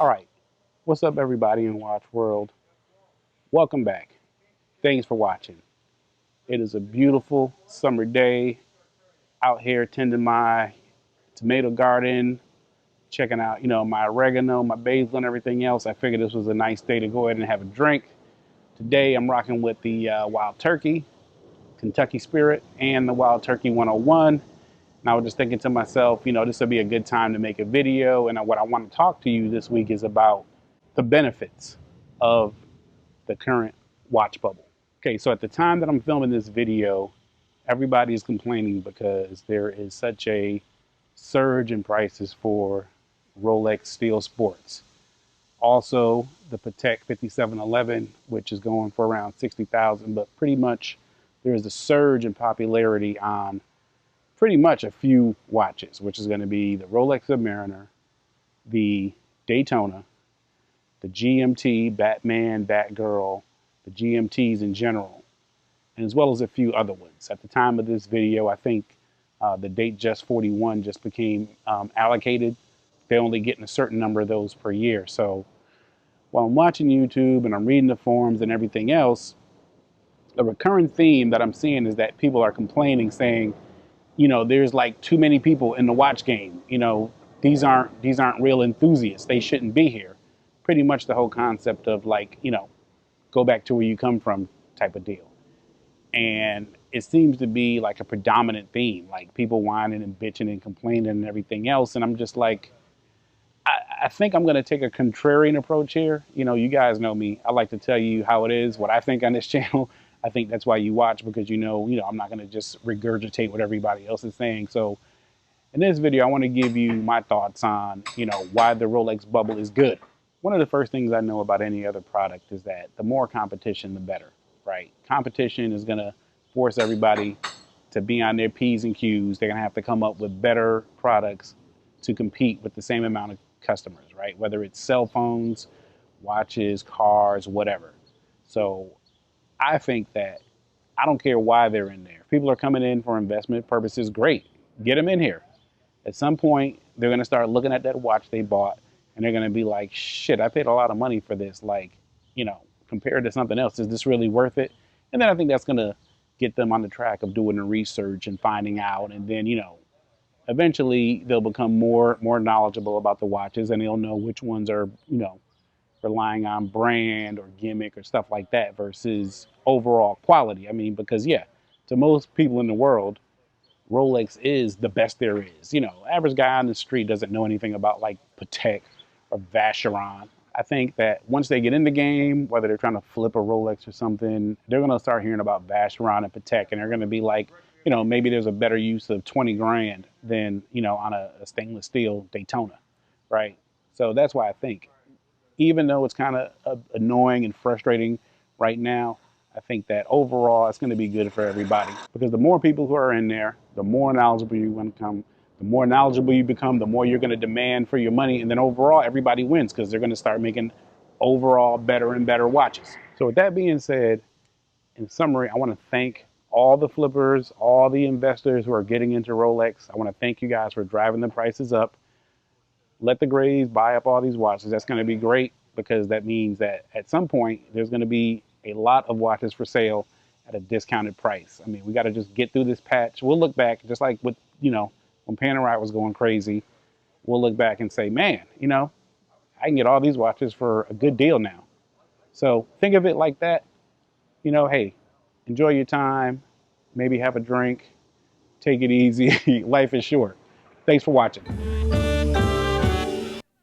All right, what's up, everybody in Watch World? Welcome back. Thanks for watching. It is a beautiful summer day out here tending my tomato garden, checking out, my oregano, my basil, and everything else. I figured this was a nice day to go ahead and have a drink. Today, I'm rocking with the Wild Turkey, Kentucky Spirit, and the Wild Turkey 101. And I was just thinking to myself, this would be a good time to make a video. And what I want to talk to you this week is about the benefits of the current watch bubble. Okay, so at the time that I'm filming this video, everybody is complaining because there is such a surge in prices for Rolex Steel Sports. Also, the Patek 5711, which is going for around 60,000, but pretty much there is a surge in popularity on pretty much a few watches, which is going to be the Rolex Submariner, the Daytona, the GMT, Batman, Batgirl, the GMTs in general, and as well as a few other ones. At the time of this video, I think the Datejust 41 just became allocated. They're only getting a certain number of those per year. So while I'm watching YouTube and I'm reading the forums and everything else, a recurring theme that I'm seeing is that people are complaining, saying, there's like too many people in the watch game. These aren't real enthusiasts. They shouldn't be here. Pretty much the whole concept of like, go back to where you come from type of deal. And it seems to be like a predominant theme, like people whining and bitching and complaining and everything else. And I'm just like, I think I'm going to take a contrarian approach here. You guys know me. I like to tell you how it is, what I think on this channel. I think that's why you watch, because I'm not going to just regurgitate what everybody else is saying. So in this video, I want to give you my thoughts on, why the Rolex Bubble is good. One of the first things I know about any other product is that the more competition, the better, right? Competition is going to force everybody to be on their P's and Q's. They're going to have to come up with better products to compete with the same amount of customers, right? Whether it's cell phones, watches, cars, whatever. So I think that I don't care why they're in there. If people are coming in for investment purposes, great. Get them in here. At some point, they're going to start looking at that watch they bought, and they're going to be like, shit, I paid a lot of money for this. Like, compared to something else, is this really worth it? And then I think that's going to get them on the track of doing the research and finding out. And then, eventually they'll become more knowledgeable about the watches, and they'll know which ones are, relying on brand or gimmick or stuff like that versus overall quality. I mean, because to most people in the world, Rolex is the best there is. Average guy on the street doesn't know anything about like Patek or Vacheron. I think that once they get in the game, whether they're trying to flip a Rolex or something, they're going to start hearing about Vacheron and Patek, and they're going to be like, maybe there's a better use of 20 grand than, on a stainless steel Daytona, right? So that's why I think, even though it's kind of annoying and frustrating right now, I think that overall it's going to be good for everybody, because the more people who are in there, the more knowledgeable you're going to become. The more knowledgeable you become, the more you're going to demand for your money. And then overall, everybody wins, because they're going to start making overall better and better watches. So with that being said, in summary, I want to thank all the flippers, all the investors who are getting into Rolex. I want to thank you guys for driving the prices up. Let the Grays buy up all these watches. That's going to be great, because that means that at some point there's going to be a lot of watches for sale at a discounted price. I mean, we got to just get through this patch. We'll look back, just like with, when Panerai was going crazy, we'll look back and say, man, I can get all these watches for a good deal now. So think of it like that. Hey, enjoy your time. Maybe have a drink. Take it easy. Life is short. Thanks for watching.